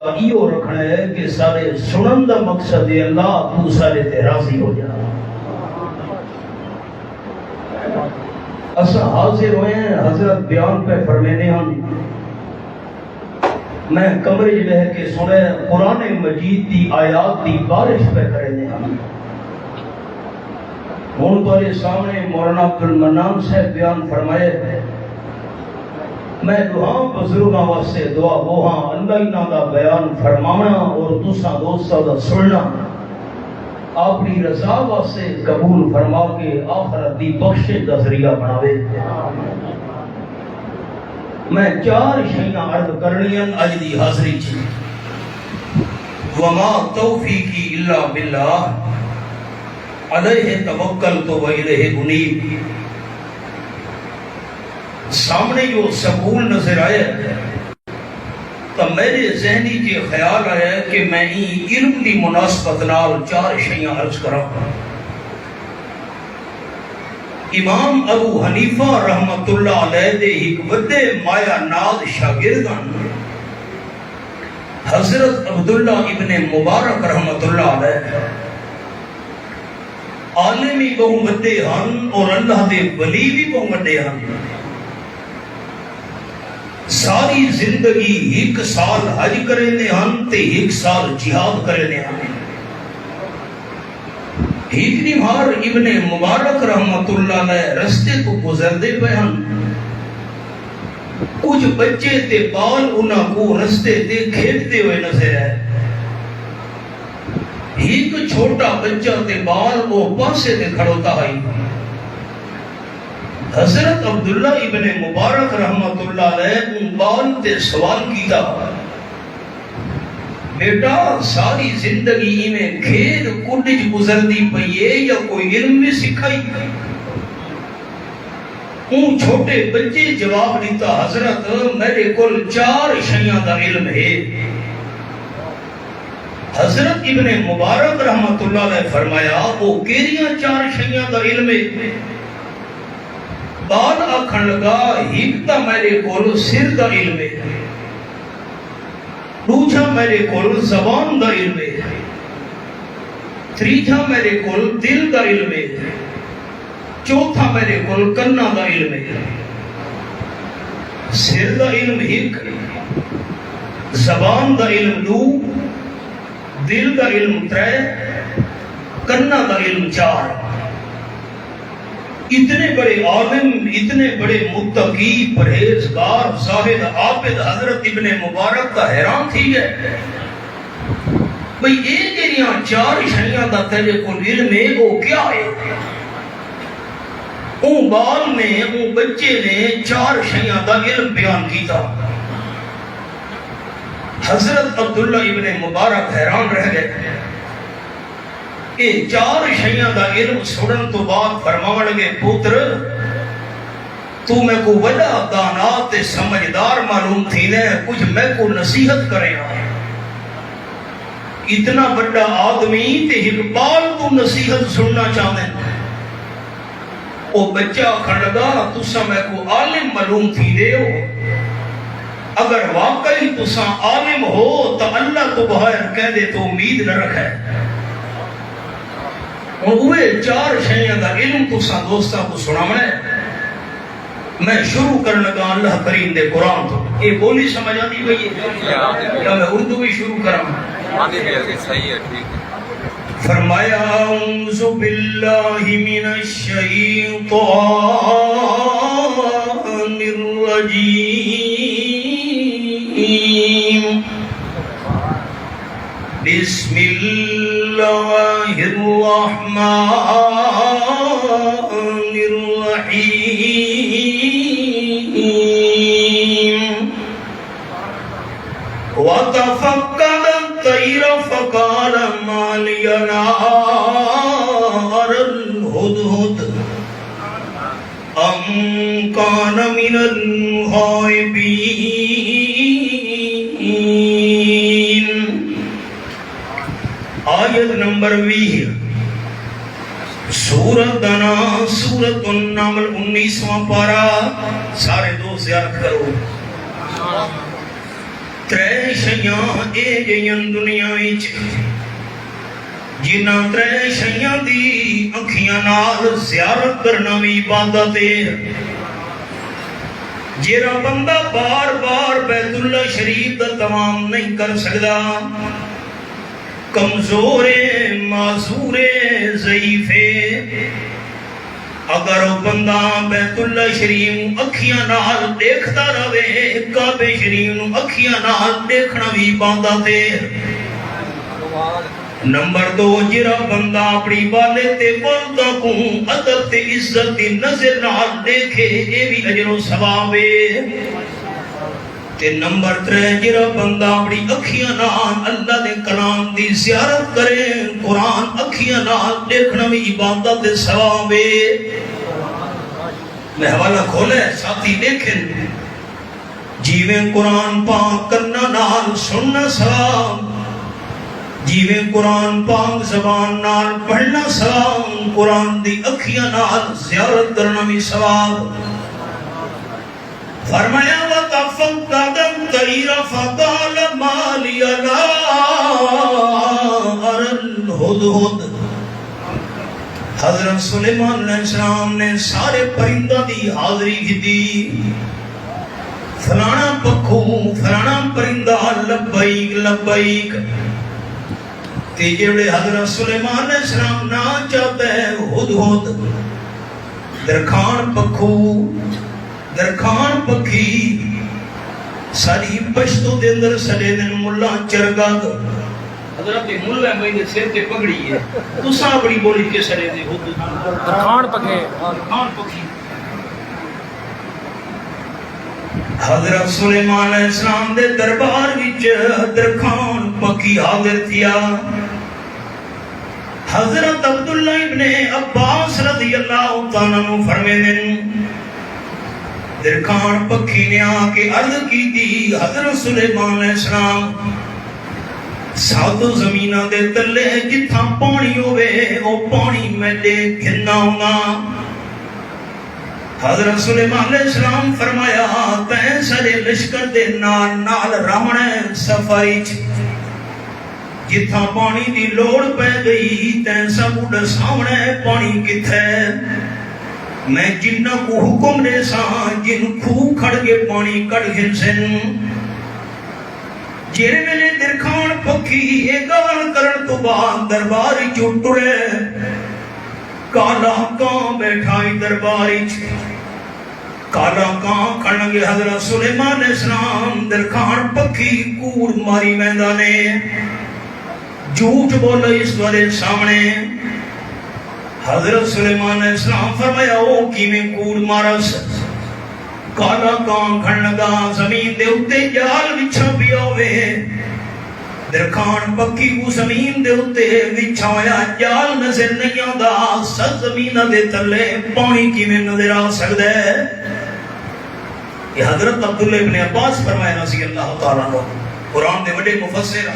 یہ رکھنا ہے کہ سارے سنن دا مقصد ہے اللہ تو سارے تے راضی ہو جا. اسا حاضر ہوئے ہیں، حضرت بیان پہ فرمینے ہم میں کمرے رہ کے سنے قرآن مجید دی آیات دی بارش پہ کرنے ہم. ہوں تمہارے سامنے مولانا عبد المنان صاحب بیان فرمائے میں دعا بزرگاں واسطے دعا وہاں اللہ انہاں دا بیان فرمانا اور دوسرا دوستاں دا سننا اپنی رضا واسطے قبول فرما کے آخرت دی بخشش دا ذریعہ بناوے. میں 4 شیاں عرض کرنیاں اج دی حاضری چ. وما توفیقی الا باللہ علیہ توکلت و الیہ انیب. سامنے جو سکول نظر آیا تو میرے ذہنی کے خیال آیا کہ میں علم دی مناسبت نال 4 شیاں عرض کراں. امام ابو حنیفہ رحمت اللہ علیہ دے ایک وڈے مایا ناز شاگردان حضرت عبداللہ ابن مبارک رحمت اللہ علیہ عالمی بہو وڈے ہن اور اللہ دے ولی بھی بہو وڈے ہن. ساری زندگی 1 سال حج کرنے ہن تے 1 سال جہاد کرنے ہن. ہیجری مار ابن مبارک رحمت اللہ علیہ رستے تو گزردے پہ ہن. کچھ بچے تے بال انہاں کو رستے تے کھیلتے ہوئے نظر آئے. ایک چھوٹا بچہ تے بال وہ پاسے تے کھڑوتا ہے. حضرت عبداللہ ابن مبارک رحمت اللہ علیہ ان بال تے سوال کیتا بیٹا ساری زندگی میں کھیل کودج گزردی پئیے یا کوئی علم بھی سکھائی؟ ان چھوٹے بچے جواب دیتا حضرت میرے کل 4 شیاں دا علم ہے. حضرت ابن مبارک رحمت اللہ علیہ فرمایا وہ کیریاں 4 شیاں دا علم ہے؟ بعد آکھن لگا ایک تا میرے کول سر دا علم ہے، دوجا میرے کول زبان دا علم ہے، تیجا میرے کول دل دا علم ہے، چوتھا میرے کول کنا دا علم ہے. سر دا علم 1، زبان دا علم 2، دل دا علم 3، کنا دا علم 4. اتنے بڑے عالم، اتنے بڑے متقی، پرہیزگار، زاہد، عابد حضرت ابن مبارک کا حیران تھی ہے بھئی ایک جنیاں 4 شیاں دا تیرے کو علم ہے وہ کیا ہے؟ اون بال نے اون بچے نے 4 شیاں دا علم بیان کیتا. حضرت عبداللہ ابن مبارک حیران رہ گئے. یہ 4 شیاں دا علم سنن تو بعد فرمان لگے پوتر تو میں کو وڈا دانا تے سمجھدار معلوم تھی نے کچھ میں کو نصیحت کرے. اتنا بڑا آدمی تے اقبال تو نصیحت سننا چاہتے ہیں. وہ بچہ کھڑ لگا تسا میں کو عالم معلوم تھی دے ہو، اگر واقعی تسا عالم ہو تو اللہ تو بہر کہہ دے تو امید نہ رکھے. اور اوے 4 شیاں دا علم تسا دوستاں کو سناونا ہے. میں شروع کرنے لگا اللہ کریم دے قرآن تو. یہ بولی سمجھ آتی بھئی یا میں اردو بھی شروع کراں؟ فرمایا اعوذ باللہ من الشیطان الرجیم بسم اللہ الرحمن الرحیم وَتَفَقَّدَ الطَّيْرَ فَقَالَ مَا لِيَ لَا أَرَى الْهُدْهُدَ أَمْ كَانَ مِنَ الْغَائِبِينَ. آیت نمبر 20 سورت دنا سورت النمل 19واں پارہ. سارے دوست یاد کرو. ترے شیاں اے جیاں دنیا وچ جنہاں ترے شیاں دی اکھیاں نال زیارت کرنا بھی عبادت ہے۔ جیرا بندہ بار بار بیت اللہ شریف دا تمام نہیں کر سکدا، کمزور معذور ضعیف، اگر وہ بندہ بیت اللہ شریف اکھیاں نال دیکھتا رہے، کعبے شریف نو اکھیاں نال دیکھنا بھی عبادت ہے۔ نمبر 2، جرا بندہ اپنی والے تے بولتا کو ادب تے عزت دی نظر نال دیکھے، اے بھی اجر و ثواب ہے۔ تے نمبر 3، جرا بندہ اپنی اکھیاں نال اللہ دے کلام دی زیارت کرے، قرآن اکھیاں نال دیکھنا بھی عبادت دے ثواب ہے۔ میں حوالہ کھولے ساتھی دیکھیں، جیویں قرآن پاک کرنا نال سننا ثواب، جیویں قرآن پاک زبان نال پڑھنا ثواب، قرآن دی اکھیاں نال زیارت کرنا بھی ثواب۔ فرمایا وَتَفَقَّدَ الطَّيْرَ فَقَالَ مَا لِيَ لَا أَرَى الْهُدْهُدْ۔ حضرت سلیمان علیہ السلام نے سارے پرندہ دی حاضری کی دی، فلانا پکھو فلانا پرندہ لبیک لبیک، تے جڑے حضرت سلیمان علیہ السلام نہ چاہتے ہیں ہدہد، درخان پکھو درخان پکھی، ساری پشتو دے اندر سڑے دن ملا چرگاد، حضرت ملا میں نے سر تے پگڑی ہے، تو ساں بڑی بولی کے سڑے دے درخان پکھے درخان پکھی۔ حضرت سلیمان علیہ السلام دے دربار وچ درخان پکھی حاضر تھیا۔ حضرت عبداللہ ابن عباس رضی اللہ تعالیٰ عنہ فرمیندے درخان پکھی نے آ کے عرض کی دی، حضرت سلیمان علیہ السلام ساتو زمینہ دے تلے جتھاں پانی ہوئے او پانی میں دے گھننا ہونا۔ حضرت سلیمان علیہ السلام فرمایا تین سارے لشکر دے نال نال رامنے سفاری جتھاں پانی دی لوڑ پہ گئی، تین سب اڈ سامنے پانی کتھے، میں جنہ کو حکم دے ساں جن کھو کھڑ کے پانی کڑ گھن سن۔ جیرے میں درخان پکھی گال کرن تو بعد درباری چوٹڑے، کالا کان بیٹھائی درباری کالا کان کھڑنگے حضرت سلیمان علیہ السلام درخان پکھی کوڑ ماری میدانے، جھوٹ بولے اس والے سامنے۔ حضرت سلیمان علیہ السلام فرمایا او کی میں کوڑ مارس، کالا کان کھڑنگا زمین دے اتے جال بچھا پیا ہوئے، درخان پکی کو زمین دے اتے بچھایا جال نظر نہیں آدھا، سب زمینہ دے تلے پانی کی میں نظر آ سکتا ہے۔ یہ حضرت عبداللہ ابن عباس فرمایا رضی اللہ تعالیٰ عنہ، قرآن دے بڑے مفسر۔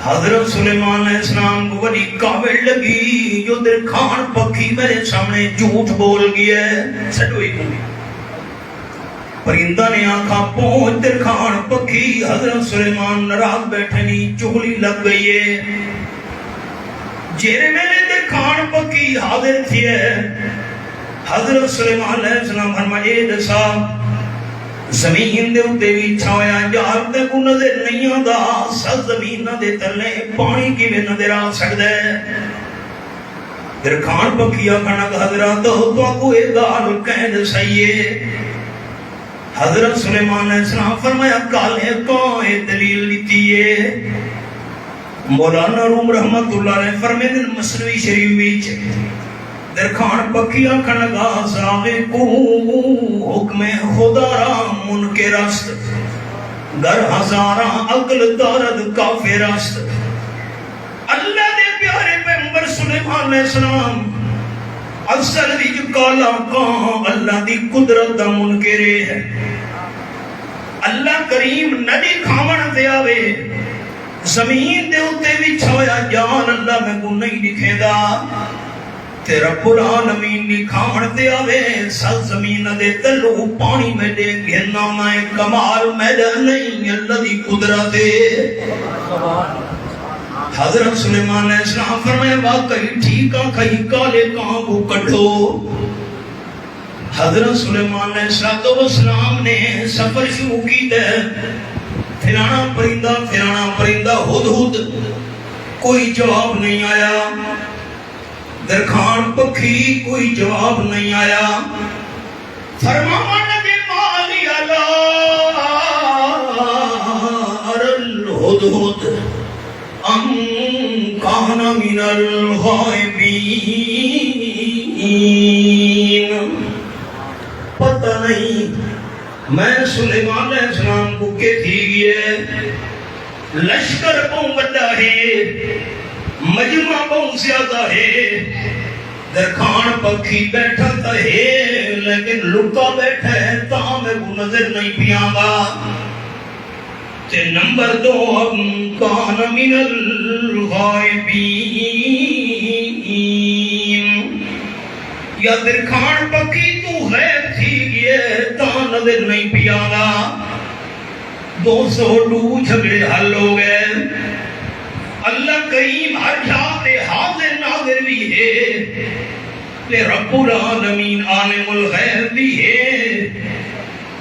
حضرت سلیمان علیہ السلام کو بڑی کاوڑ لگی، جو درخان پکھی میرے سامنے جھوٹ بول گیا ہے، سٹوئی ہوئی۔ پرندہ نے آنکھا پہنچ درخان پکھی، حضرت سلیمان نراز بیٹھے نہیں، چغلی لگ گئی ہے۔ جیرے میرے درخان پکھی حاضر تھی ہے، حضرت سلیمان علیہ السلام فرمائے دسا زمین دے اتے بھی چھایا جال تے کو نظر نہیں آدھا، سب زمین دے تلے پانی کی میں نظر آ سکتا ہے۔ درخان پکھیا کھنک حضرت تو کو اے گال کہن سائیے۔ حضرت سلیمان علیہ السلام فرمایا کالے کون اے دلیل لیتی ہے۔ مولانا روم رحمت اللہ علیہ فرمائے مسنوی شریف وچ درخان پکھیا کھنگا ساغے کو حکم خدا را منکر است، گر ہزاراں عقل دارد کافر است۔ اللہ دے پیارے پیغمبر سلیمان علیہ السلام اصل وچ کالا کان اللہ دی قدرت دا منکر ہے۔ اللہ کریم ندی کھاون تے آوے، زمین دے اتے وچھایا جان اللہ میں کو نہیں دکھے دا۔ تے رب العالمین دی کھاون تے آوے سر زمین دے تلو پانی میں دے گھرنا میں کمال میڈا نہیں اللہ دی قدرت حضرت سلیمان علیہ السلام فرمائے واقعی ٹھیکا کئی کالے کہاں کو کٹو حضرت سلیمان علیہ السلام نے سفر شروع کی دے پھرانا پرندہ ہد ہد کوئی جواب نہیں آیا درخان پکھی کوئی جواب نہیں آیا فرمان دے مالی اللہ الہد ہد ام کان من الغائبین پتہ نہیں میں سلیمان علیہ السلام کو کہ تھی گئے لشکر بہت بڑا ہے مجمع بہت زیادہ ہے درخان پکھی بیٹھا تا ہے لیکن لکا بیٹھا ہے تاں میں کو نظر نہیں پیاں گا تے نمبر 2 کان من الغائبین یا درخان پکھی تو غیب تھی گئے تاں نظر نہیں پیاں گا 202 جھگڑے حل ہو گئے اللہ قیم ہر جاتے حاضر ناظر بھی ہے لے رب العالمین عالم الغیب بھی ہے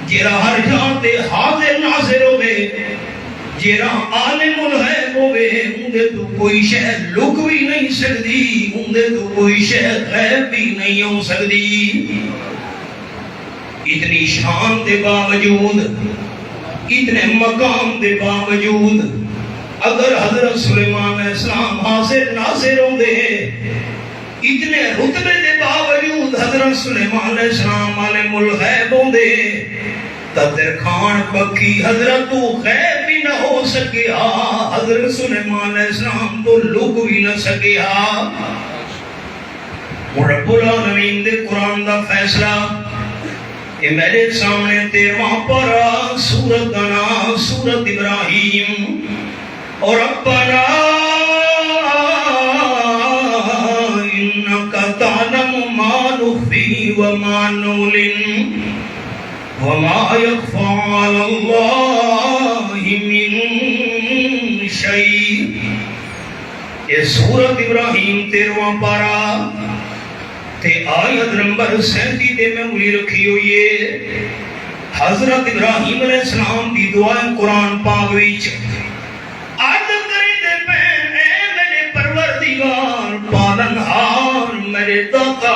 جیرا ہر جاتے حاضر ناظر ہوئے جیرا عالم الغیب ہوئے اندے تو کوئی شہ لک بھی نہیں سکتی اندے تو کوئی شہ غیب بھی نہیں ہو سکتی اتنی شان دے باوجود اتنے مقام دے باوجود اگر حضرت سلیمان علیہ السلام حاضر ناظر ہوں دے اتنے رتبے دے باوجود حضرت سلیمان علیہ السلام عالم الغیب ہوں دے تب درخان پکی حضرت تو غیب بھی نہ ہو سکیا حضرت سلیمان علیہ السلام تو لک بھی نہ سکیا رب العالمین دے قرآن دا فیصلہ کہ میرے سامنے 13واں پارہ سورت کا نام سورت ابراہیم اور ربنا انکا تعلم ما نخفی وما نعلن وما یخفی علی اللہ من شیء یہ سورت ابراہیم 13واں پارہ تے آیت نمبر 37 دے میں ملی رکھی ہوئی ہے حضرت ابراہیم علیہ السلام دی دعائیں قرآن پاک وچ عادت کرے دے پین اے میرے پروردگار پالنہار میرے داتا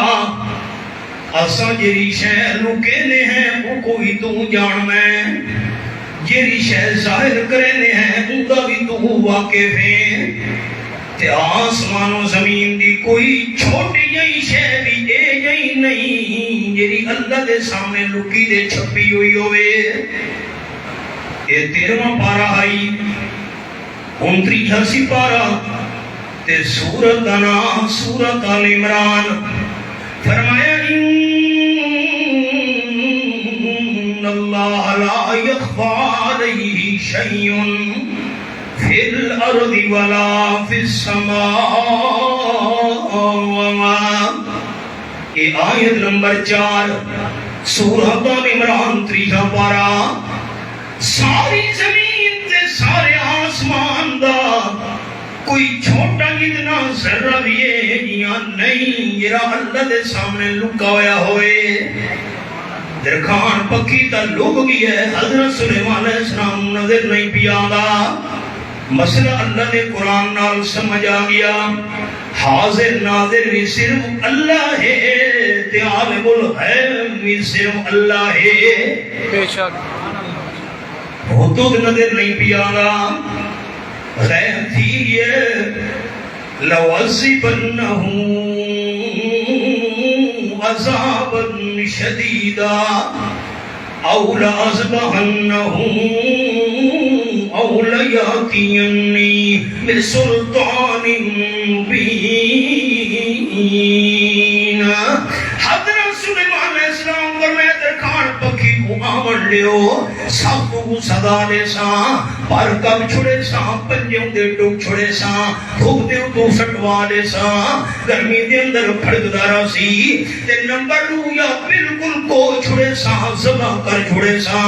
اساں جیری شہ لکینے ہیں وہ کوئی تو جان میں جیری شہ ظاہر کرنے ہیں اندہ بھی تو واقف ہے تے آسمان و زمین دی کوئی چھوٹی جئی شے بھی اے جئی نہیں جیری اللہ دے سامنے لکی دے چھپی ہوئی ہوئے اے 13واں پارہ آئی 29 پارہ تے سورت کا نام سورت آل عمران فرمایا ان اللہ لا یخفی علیہ شیء فی الارض ولا فی السماء یہ آیت نمبر 4 سورۃ عمران 30 پارہ ساری زمین تے سارے آسمان دا کوئی چھوٹا جتنا ذرہ بھی ہے یا نہیں جرا اللہ دے سامنے لکا ہویا ہوئے درخان پکی تا لوگ گئی ہے حضرت سلیمان علیہ السلام نظر نہیں پیا گا مسئلہ اللہ نے قرآن نال سمجھ آ گیا حاضر ناظر بھی صرف اللہ ہے تے عالم الغیب بھی صرف اللہ ہے بے شک حدود نظر نہیں پیا گا غیب تھی یہ لَوَعَذِّبَنَّهُ عَذَابًا شَدِيدًا أَوْ لَأَذْبَحَنَّهُ أَوْ لَيَأْتِيَنِّي بِسُلْطَانٍ مُّبِينٍ حضرت سلیمان علیہ السلام پر میں درخان پکی کو آمن لیو سب کو صدا لے ساں پر کب چھڑے سا پنجوں دے ٹوک چھڑے سا دھوپ دے تو سٹوا دے سا گرمی دے اندر پھڑکدارا سی تے نمبر لو یا بالکل کو چھڑے سا زبا کر چھڑے سا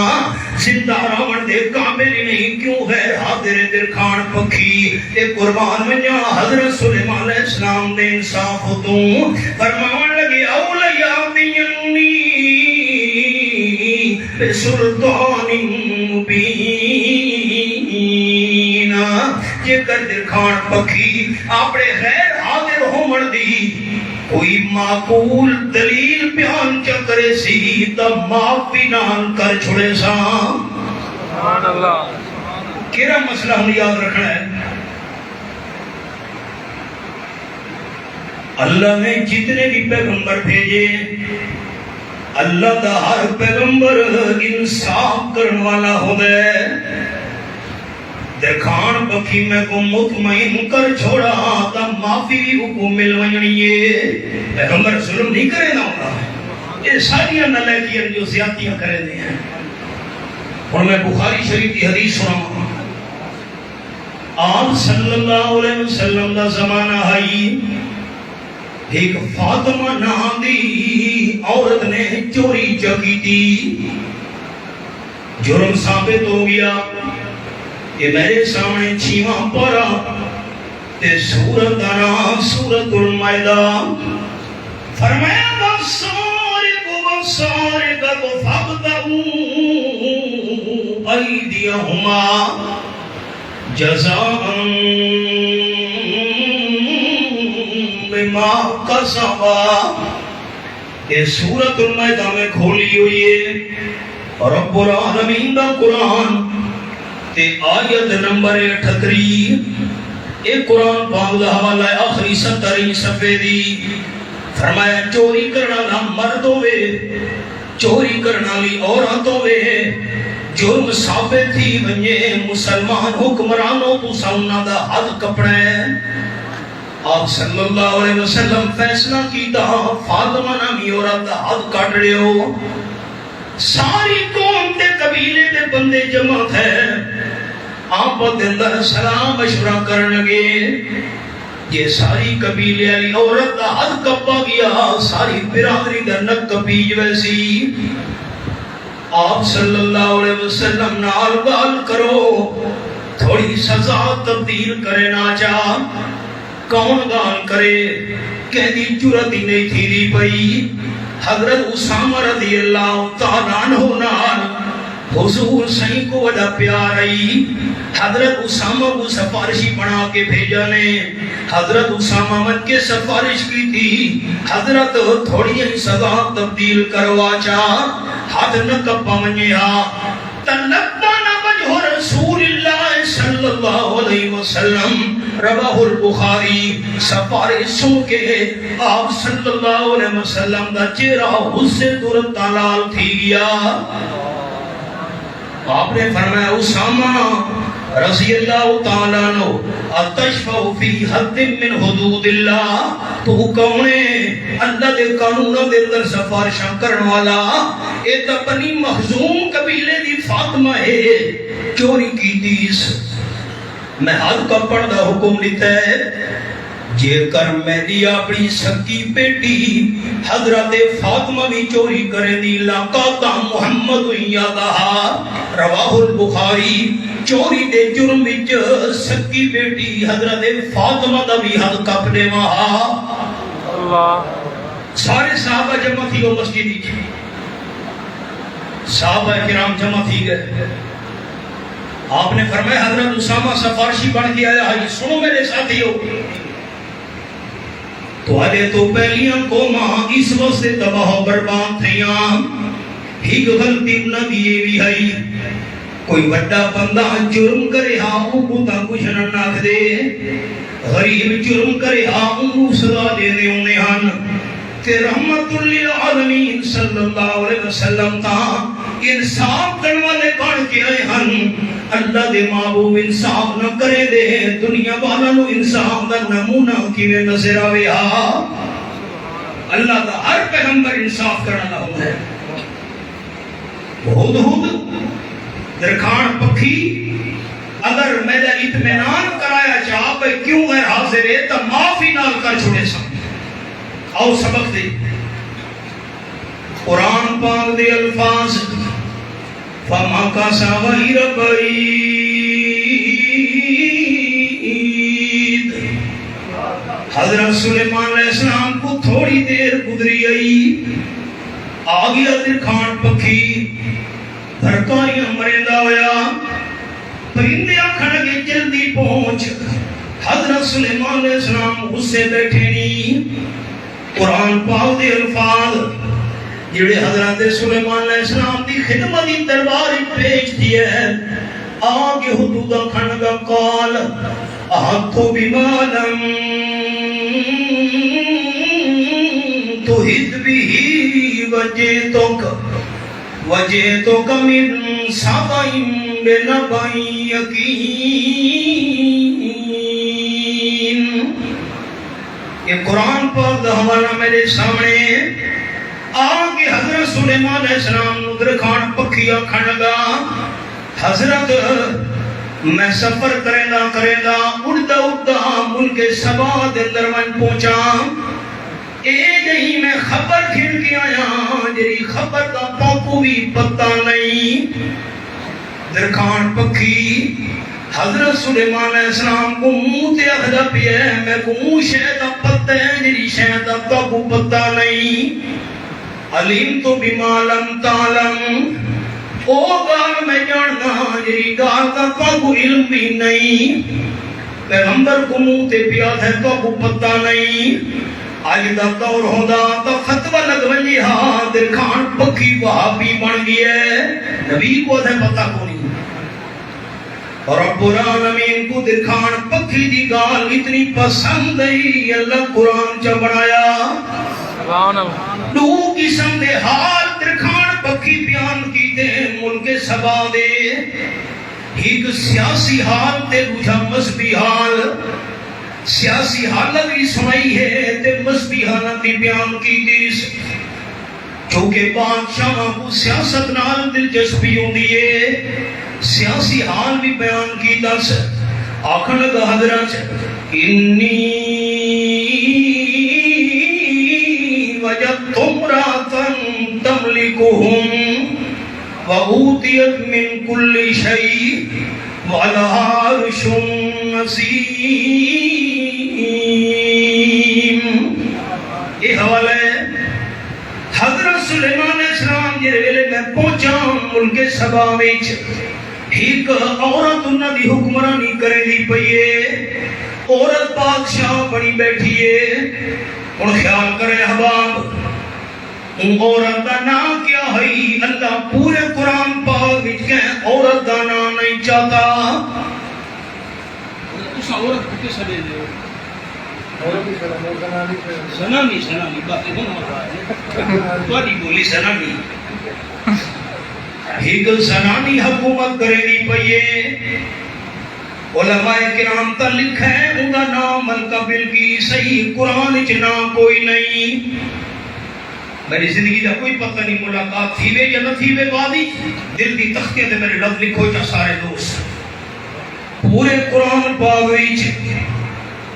زندہ راون دے کامل نہیں کیوں غیر حاضر در کھان پکھی تے قربان منیا حضرت سلیمان علیہ السلام دے انصاف تو فرمان لگے اولیاء دینی بسلطان مبین یہ کر در کھان پکھی اپنے غیر حاضر ہومن دی کوئی معقول دلیل بیان چکرے سی تب معافی نان کر چھوڑے سا سبحان اللہ کیرا مسئلہ ہم یاد رکھنا ہے اللہ نے جتنے بھی پیغمبر بھیجے اللہ دا ہر پیغمبر انصاف کرنے والا ہو گئے درخان بکھی میں کو مطمئن کر چھوڑا تا معافی بھی کو مل ونیے پیغمبر ظلم نہیں کرے نا ہوگا یہ ساریاں نلائکیاں جو زیادتیاں کرے دے ہیں اور میں بخاری شریف کی حدیث سنا آپ صلی اللہ علیہ وسلم دا زمانہ آئی ایک فاطمہ نام دی عورت نے چوری چکی تھی جرم ثابت ہو گیا کہ میرے سامنے چھیواں پڑا تے سورت آنا سورت المائدہ فرمایا وَالسَّارِقُ فَاقْطَعُوا أَيْدِيَهُمَا جَزَاءً بِمَا كَسَبَا یہ سورت المائدہ میں کھولی ہوئی ہے رب العالمین دا قرآن تے آیت نمبر 38 ایک قرآن پاک دا حوالہ آخری 70 صفحے دی فرمایا چوری کرنا لا مرد ہوئے چوری کرنا لی عورت ہوئے جرم ثابت تھی ونجے مسلمان حکمرانوں تو سامنا دا حد کپڑے آپ صلی اللہ علیہ وسلم فیصلہ کیتا فاطمہ نامی عورت دا حد کٹ رہے ہو ساری قوم تے قبیلے تے بندے جمع تھے آپ اندر سلام مشورہ کرنگے یہ ساری قبیلے علی عورت دا حد کپا گیا ساری برادری دا نک کپیج ویسی آپ صلی اللہ علیہ وسلم نال گال کرو تھوڑی سزا تبدیل کرے نہ چاہ کون گال کرے کہہ دی جرت ہی نہیں تھی دی پئی حضرت اسامہ رضی اللہ تعالیٰ عنہ نال حضور صحیح کو وڈا پیار آئی حضرت اسامہ کو سفارشی بنا کے بھیجا نے حضرت اسامہ من کے سفارش کی تھی حضرت تھوڑی ہی سزا تبدیل کروا چاہ حد نہ کپا منیا تنبانا وجہ رسول اللہ صلی اللہ علیہ وسلم رواہ البخاری سفارشوں کے آپ صلی اللہ علیہ وسلم دا چہرہ حسن درد تلال تھی گیا آپ نے فرمایا اسامہ رضی اللہ تعالیٰ عنہ اتشفع فی حد من حدود اللہ تو کونے اللہ دے قانون دے اندر سفارشاں کرن والا اے تا بنی مخزوم قبیلے دی فاطمہ ہے چوری کی دیس میں حد کا پردہ حکم لیتا ہے جے کر میں دی اپنی سکی بیٹی حضرت فاطمہ بھی چوری کرے دی لاقاتا محمد یادہا رواہ البخاری چوری دے جرم وچ سکی بیٹی حضرت فاطمہ دا بھی حد کپ دے وہاں اللہ سارے صحابہ جمع تھی وہ مسجدی صحابہ کرام جمع تھی گئے آپ نے فرمایا حضرت اسامہ سفارشی بن کے آیا ہے سنو میرے ساتھیو تو آلے تو پہلیاں قوماں اس وقت تباہ و برباد تھیاں ہی غلطی نبی بھی ہے کوئی بڑا بندہ جرم کرے ہاں کو تا کچھ نہ ناکھ دے غریب جرم کرے ہاں کو سزا دے دے انہیں ہن تے رحمت للعالمین صلی اللہ علیہ وسلم تا انصاف کرنے والے بن کے آئے ہن اللہ دے محبوب انصاف نہ کرے دے دنیا والا نو انصاف دا نمونہ کیویں نظر آوے ہا اللہ دا ہر پیغمبر انصاف کرنا ہوتا ہے ہد ہد درخان پکھی اگر میرا اطمینان کرایا چاہ پہ کیوں غیر حاضر ہے تو معافی نال کر چھوڑے سب آؤ سبق دے قرآن پاک دے الفاظ فما کاسا غیر بعید حضرت سلیمان علیہ السلام کو تھوڑی دیر گزری آئی آگیا درخان پکھی بھرکاریاں مرندہ ہویا پرندے آکھن لگے جلدی پہنچ حضرت سلیمان علیہ السلام اس سے بیٹھے نہیں قرآن پاک دے الفاظ جڑے حضرت سلیمان علیہ السلام دی خدمت دربار پیش دیے آگے حدود آکھن لگا قال احطو بمالم تحد بھی وجیتک من سبعٍ بنبأٍ یقین یہ قرآن پاک دا حوالہ میرے سامنے آگے حضرت سلیمان علیہ السلام درخان پکھیا کھنگا حضرت میں سفر کریں دا اڑتا ملک سبا دے اندر من پہنچا اے نہیں میں خبر کھن کے آیا جری خبر کا پاکو بھی پتہ نہیں درخان پکھی حضرت سلیمان علیہ السلام کو منہ تے اخدا پیا ہے میں کو منہ شہدہ پتہ ہے جری شہدہ پاکو پتہ نہیں علیم تو بمالم تعلم او گال میں جاننا جری گال کا پاکو علم بھی نہیں پیغمبر کو منہ تے پیا ہے پاکو پتہ نہیں آج دا دور ہوندہ تو فتوہ لگ ونجی ہاں درخان پکھی وہابی بن گیا ہے نبی کو دے پتہ کو نہیں اور رب العالمین کو درخان پکھی دی گال اتنی پسند ہے اللہ قرآن چا بنایا دو قسم دے حال درخان پکھی بیان کی دے ملک سبا دے ایک سیاسی حال تے دوجا مذہبی حال سیاسی حالت بھی سنائی ہے تے مذہبی حالت بھی بیان کی دیس چونکہ بادشاہ کو سیاست نال دلچسپی ہوندی ہے سیاسی حال بھی بیان کی دس آکھن لگا حضرت انی وجدت امرأة تملکہم وَأُوتِيَتْ مِنْ كُلِّ شَيْءٍ وَلَهَا عَرْشٌ عَظِيمٌ یہ حوالہ ہے حضرت سلیمان علیہ السلام جے ویلے میں پہنچا ملک سبا وچ ایک عورت انہاں دی حکمرانی کرے دی پئیے عورت بادشاہ بنی بیٹھی ہے اور خیال کرے احباب عورت دا نام کیا ہے اللہ پورے قرآن پاک وچ کہیں عورت دا نام نہیں چاہتا اس عورت کو کیسا دے دے سنامی باتیں ہوں تواڈی بولی سنامی ایک زنانی حکومت کرے دی پئیے علماء کرام تا لکھا ہے ان دا نام ملکہ بلقیس صحیح قرآن وچ نام کوئی نہیں میری زندگی دا کوئی پتہ نہیں ملاقات تھی وے یا نہ تھی وے بادی دل دی تختیاں تے میرے لفظ لکھو جا سارے دوست پورے قرآن پاک وچ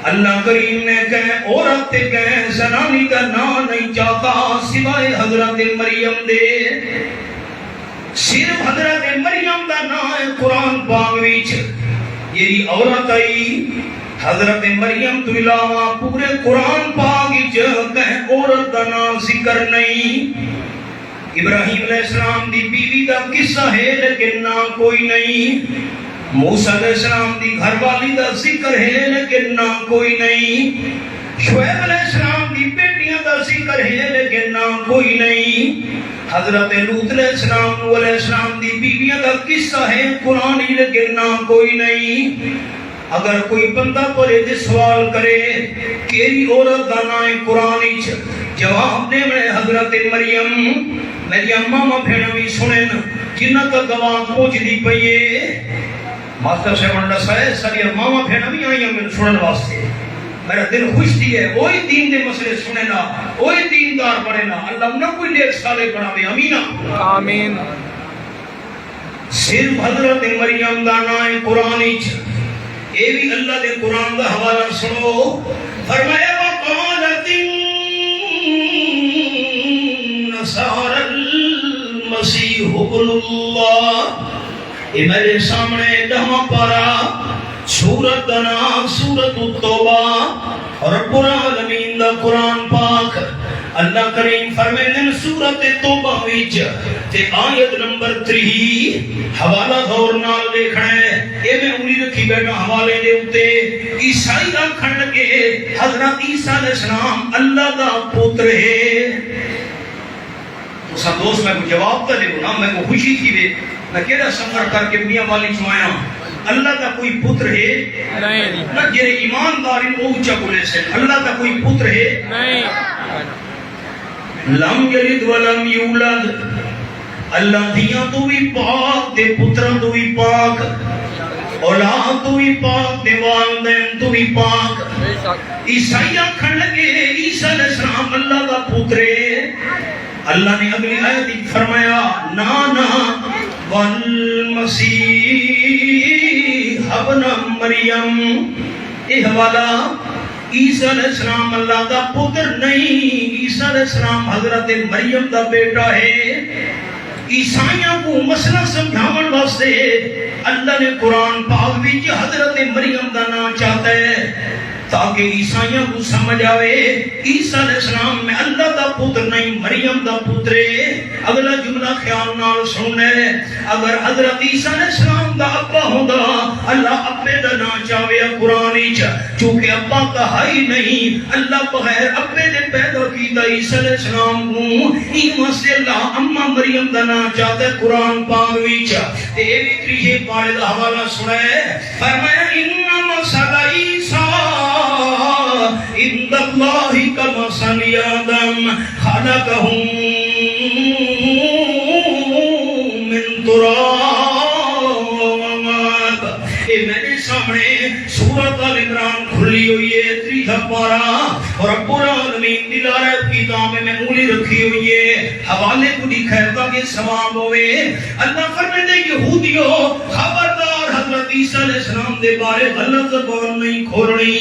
اللہ کریم نے کہے عورت تے کہے زنانی کا نام نہیں چاہتا سوائے حضرت مریم دے صرف حضرت مریم دا نام ہے قرآن پاک وچ یہی عورت آئی حضرت مریم تو علاوہ پورے قرآن پاک وچ کہیں عورت دا نام ذکر نہیں ابراہیم علیہ السلام دی بیوی دا قصہ ہے لیکن نام کوئی نہیں موسیٰ علیہ السلام دی گھر والی دا ذکر ہے لیکن نام کوئی نہیں شعیب علیہ السلام دی بیٹیاں دا ذکر ہے لیکن نام کوئی نہیں حضرت لوط علیہ السلام دی بیویاں دا قصہ ہے قرآن لیکن نام کوئی نہیں اگر کوئی بندہ پڑے دے سوال کرے کیری عورت دا نام قرآن جواب دے میں حضرت مریم میری اماں بھیڑا بھی سنیں جنہ کا گواہ پوچھ دی پئیے ماسٹر صاحب نے دسایا ساری اماں بھیڑا بھی آئی ہیں سنن واسطے میرا دل خوش دی ہے وہی دین دے مسئلے سنے نا وہی دیندار بنے نا اللہ نہ کوئی نیک صالح بناوے امین آمین صرف حضرت مریم دا نام قرآن وچ اے بھی اللہ دے قرآن دا حوالہ سنو فرمایا وقالت النصارى المسیح ابن اللہ. اے میرے سامنے 10واں پارہ سورت دا نام سورت التوبہ اور رب العالمین دا قرآن پاک. اللہ کریم فرمیندے ہیں سورت توبہ وچ تے آیت نمبر 3 حوالہ غور نال دیکھنا ہے. اے میں انگلی رکھی بیٹھا حوالے دے اوتے. عیسائی آکھن لگے حضرت عیسیٰ علیہ السلام اللہ دا پتر ہے. تو سب دوست میں کو جواب تا دے نا میں کو خوشی تھی وے میں کیڑا سفر کر کے میاں والی چوایا اللہ کا کوئی پتر ہے نہیں نہ جڑے ایماندار ہیں وہ اونچا بولے سے اللہ کا کوئی پتر ہے نہیں. لم یلد ولم یولد اللہ دیاں تو بھی پاک دے پتراں تو بھی پاک اولاد تو بھی پاک دے والدین تو بھی پاک. عیسائی آکھن لگے عیسیٰ علیہ السلام اللہ کا پتر ہے. اللہ نے اگلی آیت فرمایا نانا والمسیح ابن مریم. اے حوالہ عیسیٰ علیہ السلام اللہ دا پتر نہیں عیسیٰ علیہ السلام حضرت مریم دا بیٹا ہے. عیسائیوں کو مسئلہ سمجھاون واسطے اللہ نے قرآن پاک وچ حضرت مریم دا نام چاہتا ہے تاکہ عیسائیوں کو سمجھ آوے عیسیٰ علیہ السلام میں اللہ دا پتر نہیں مریم دا پتر ہے. اگلا جملہ خیال نال سننا ہے اگر حضرت عیسیٰ علیہ السلام دا ابا ہوندا اللہ ابے دا نام چاہے قرآن وچ چونکہ ابا کا ہے ہی نہیں اللہ بغیر ابے دے پیدا کیتا عیسیٰ علیہ السلام کو ایمان سے اللہ اما مریم دا نام چاہتا ہے قرآن پاک وچ. تے اے بھی تریجے پارے دا حوالہ سنا ہے فرمایا انما صلی عیسیٰ عند اللہ کمثل آدم خلقہ من تراب. اے میرے سامنے سورۃ آل عمران کھلی ہوئی ہے 3 پارہ اور رب العالمین دلالت کتاب میں انگلی رکھی ہوئی ہے حوالے کو دکھائے تاکہ ثواب ہوئے. اللہ فرماتے ہیں یہودیوں خبردار حضرت عیسیٰ علیہ السلام دے بارے غلط زبان نہیں کھولنی.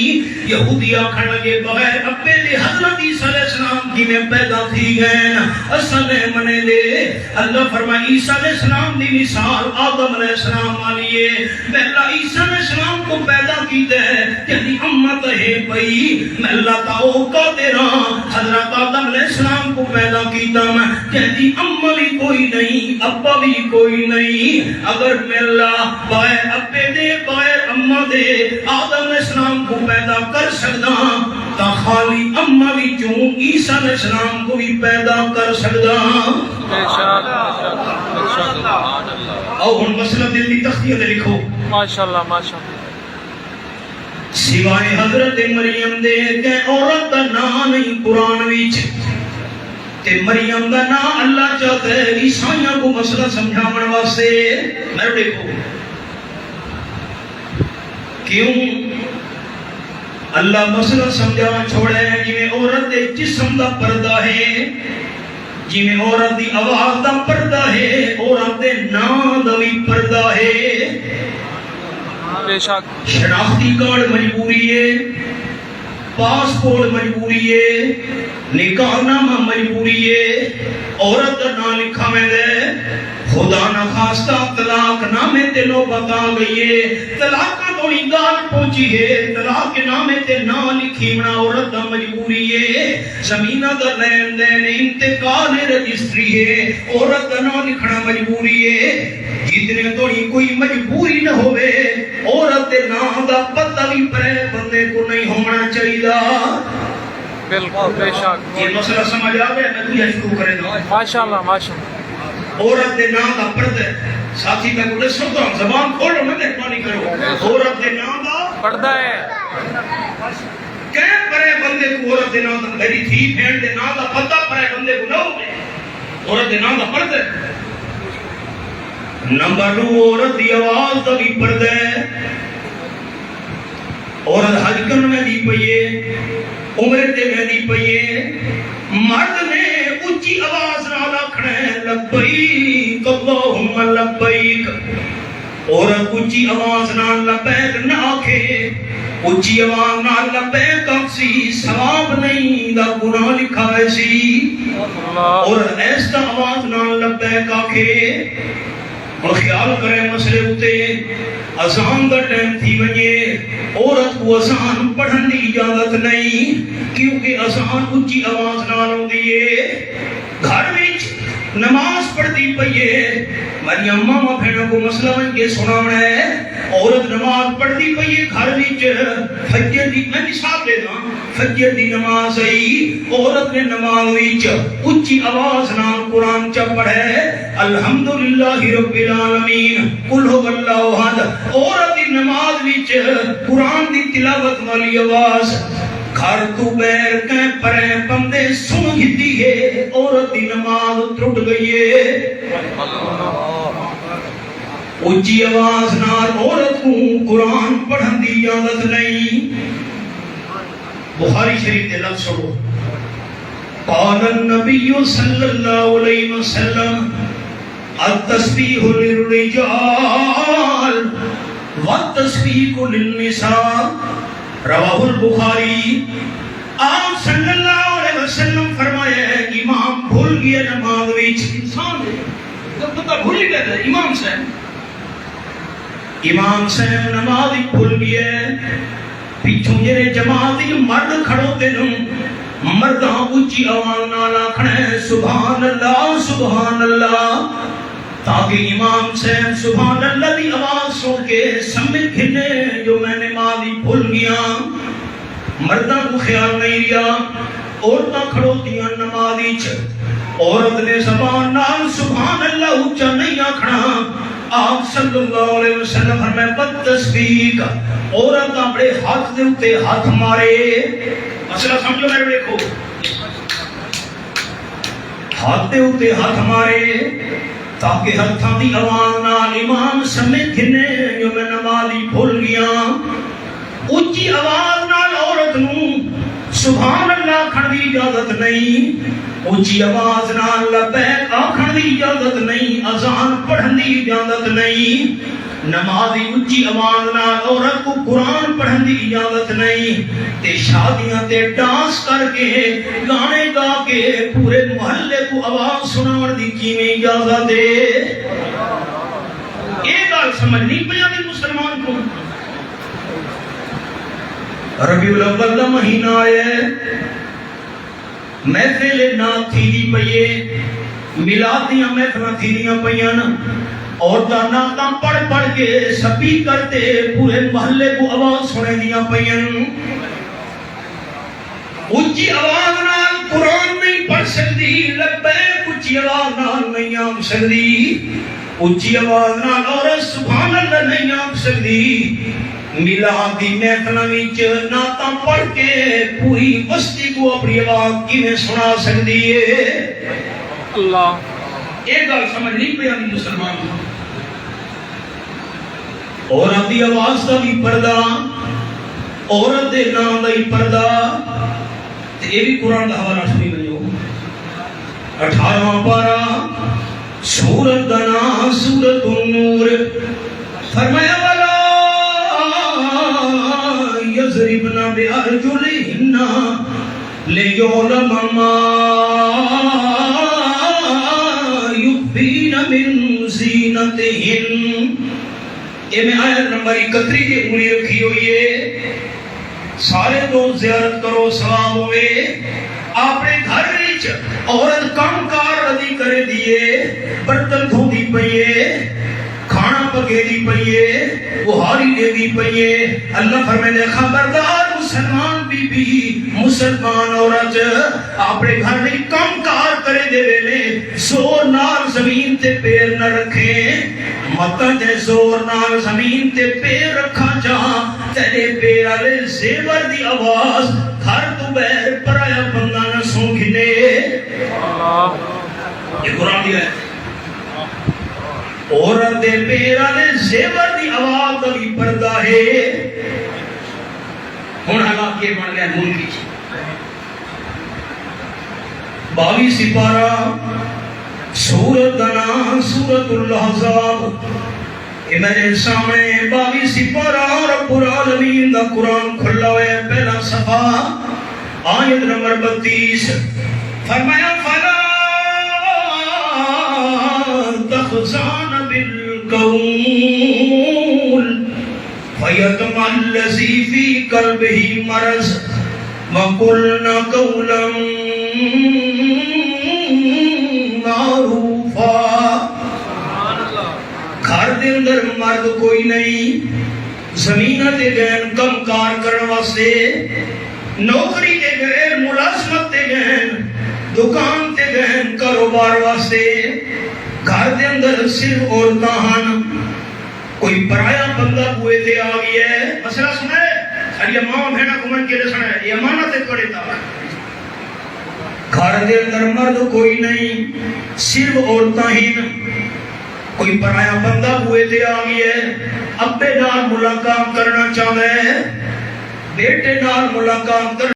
یہودی آکھن لگے بغیر ابے دے حضرت عیسیٰ علیہ السلام کی میں پیدا تھی گئے اصل منے دے. اللہ فرمائے عیسیٰ علیہ السلام دی مثال آدم علیہ السلام والی ہے. میں اللہ عیسیٰ علیہ السلام کو پیدا کیتا ہے یعنی امت ہے بھئی میں اللہ تعالیٰ کا تیرا حضرت آدم علیہ السلام کو پیدا کیتا میں یعنی امہ بھی کوئی نہیں ابا بھی کوئی نہیں. اگر میں اللہ بغیر ابے دے بغیر امہ دے آدم علیہ السلام کو پیدا کر سکتا تا خالی امہ بھی چون عیسیٰ علیہ السلام کو بھی پیدا کر سکتا. او ہن مسئلہ دل دی تختیہ دے لکھو ماشاءاللہ ماشاءاللہ. سوائے حضرت مریم دے کہ عورت دا نام نہیں قرآن وچ تے مریم دا نام اللہ چاہتا ہے عیسائیوں کو مسئلہ سمجھاون واسطے. میں دیکھو کیوں اللہ مسئلہ سمجھانا چھوڑے ہیں جی میں عورت دے جسم دا پردہ ہے جی میں عورت دی آواز دا پردہ ہے عورت دے نام دا بھی پردہ ہے. شناختی کارڈ مجبوری ہے پاسپورٹ مجبوری ہے نکاح نامہ مجبوری ہے عورت دا نام لکھا میں دے خدا نخواستہ طلاق نامے تے لو بتا گئی ہے طلاق کا تھوڑی گال پہنچی ہے طلاق کے نامے تے نا لکھی منا عورت دا مجبوری ہے زمینہ دا لین دین انتقال رجسٹری ہے عورت دا نا لکھنا مجبوری ہے. جتنے تھوڑی کوئی مجبوری نہ ہوئے عورت دے نام دا پتہ بھی پرے بندے کو نہیں ہونا چاہیے. بالکل بے شک یہ مسئلہ سمجھ آ گیا میں تجھے شروع کرے دوں ماشاءاللہ ماشاءاللہ. عورت دے نام دا پردہ ساتھی میں کو دسو تو زبان کھولو نہ مہربانی کرو عورت دے نام دا پردہ ہے کہ پرے بندے کو عورت دے نام دا میری تھی بہن دے نام دا پتہ پرے بندے کو نہ ہو عورت دے نام دا پردہ. نمبر 2 عورت دی آواز دا بھی پردہ ہے. عورت حج کرنے میں دی پئیے عمرے تے میں دی پئیے مرد نے اونچی آواز نال آکھنا ہے لبیک اللہم لبیک لبیک عورت اچھی آواز نال لبیک نہ آکھے اچھی آواز نال لبیک آکسی ثواب نہیں دا گناہ لکھا ہے سی عورت ایسا آواز نال لبیک آکھے اور خیال کرے مسئلے ہوتے اذان کا ٹائم تھی ونجے عورت کو اذان پڑھن دی اجازت نہیں کیونکہ اذان اچھی آواز نال ہوندی ہے گھر وچ نماز پڑھتی پئیے میری اماں ماں بہنوں کو مسئلہ بن کے سناونا ہے عورت نماز پڑھتی پئیے گھر وچ فجر دی میں مثال دے داں فجر دی نماز آئی عورت نے نماز وچ اچھی آواز نال قرآن چ پڑھے الحمدللہ رب العالمین قل هو اللہ احد عورت دی نماز وچ قرآن دی تلاوت والی آواز گھر تو بیر کہیں پرے پندے سن گھتی ہے عورت دی نماز ٹوٹ گئی ہے اچھی آواز نال عورت کو قرآن پڑھن دی اجازت نہیں بخاری شریف دے لفظ سنو قال النبی صلی اللہ علیہ وسلم التسبیح للرجال والتسبیح للنساء رواہ البخاری آپ صلی اللہ علیہ وسلم فرمایا ہے کہ امام بھول گیا نماز وچ انسان جب پتہ بھول گیا تھا امام صاحب نماز بھول گیا پیچھوں جڑے جماعت وچ مرد کھڑوتے نوں مرداں اونچی آواز نال آکھنا ہے سبحان اللہ تاکہ امام صاحب سبحان اللہ دی آواز سن کے سمجھ گھنے جو میں نماز بھول گیا مرداں کو خیال نہیں رہا عورتاں کھڑوتیاں نماز وچ عورت نے زبان نال سبحان اللہ اونچا نہیں آکھنا آپ صلی اللہ علیہ وسلم فرمائے بدتسبیح عورت اپنے ہاتھ دے اوتے ہاتھ مارے مسئلہ سمجھو میرے دیکھو ہاتھ دے اوتے ہاتھ مارے تاکہ ہتھاں دی آواز نال امام سمجھ گھنے جو میں نماز بھول گیا اونچی آواز نال عورت نوں سبحان اللہ آکھن دی اجازت نہیں اونچی آواز نال لبیک آکھن دی اجازت نہیں اذان پڑھن دی اجازت نہیں نمازی اونچی آواز نال عورت کو قرآن پڑھن دی اجازت نہیں تے شادیاں تے ڈانس کر کے گانے گا کے پورے محلے کو آواز سناون دی کیویں اجازت دے یہ گل سمجھ نہیں پئی آندی مسلمان کو ربیع الاول دا مہینہ ہے محفل نات تھی دی پئیے میلاد دیاں محفلاں تھی دیاں پئیاں عورتاں نعتاں پڑھ پڑھ کے سپیکر تے پورے محلے کو آواز سنے دیاں پئیاں اونچی آواز نال قرآن نہیں پڑھ سکتی لبیک اونچی آواز نال نہیں آکھ سکتی اونچی آواز نال عورت سبحان اللہ نہیں آکھ سکتی میلاد دی محفلاں وچ نعتاں پڑھ کے پوری بستی کو اپنی آواز کیویں سنا سکتی ہے اللہ ایک گل سمجھ نہیں پئی آندی مسلمان عورت دی آواز دا بھی پردہ عورت دے نام دا ہی پردہ تے یہ بھی قرآن دا حوالہ سنی بنو 18واں پارہ سورت دا نام سورت النور فرمایا والا یضربن بارجلہن لیعلم ما یخفین من زینتہن یہ میں آیت نمبر 31 کی انگلی رکھی ہوئی ہے سارے تو زیارت کرو ثواب ہوئے اپنے گھر وچ عورت کام کار ردی کرے دیئے برتن دھوندی پئیے کھانا پکے دی پئیے بہاری دے دی پئیے اللہ فرمائے خبردار مسلمان بی بی مسلمان عورت اپنے گھر میں کم کار کرے دے ویلے زور نال زمین تے پیر نہ رکھے متا جے زور نال زمین تے پیر رکھا جہاں تیرے پیر والے زیور دی آواز گھر تو بیر پرایا بندہ نہ سو گھنے یہ قرآن دی ہے عورت دے پیرا نے زیور دی آواز دا بھی پردہ ہے ہن حالات کے بن گئے ملک کی 22 سپارہ سورت دنا سورت الاحزاب کہ میرے سامنے 22 سپارہ رب العالمین دا قرآن کھلا ہوئے پہلا صفحہ آیت نمبر 32 فرمایا فلا تخزان بالقول فیطمع الذی فی قلبہ مرض وقلنا قولا معروفا گھر دے اندر مرد کوئی نہیں زمینہ دے گئن کم کار کرن واسطے نوکری دے گئن ملازمت دے گئن دکان دے گئن کاروبار واسطے گھر دے اندر صرف عورتاں ہن کوئی پرایا بندہ ہوئے دے آ گیا ہے مسئلہ سنا ہے ساری ماں بہنا کمن کے لئے سنا ہے یہ امانت کرے تا گھر دے اندر مرد کوئی نہیں صرف عورتاں ہی کوئی پرایا بندہ ہوئے دے آ گیا ہے ابے نال ملاقات کرنا چاہتا ہے بیٹے نال ملاقات کرنا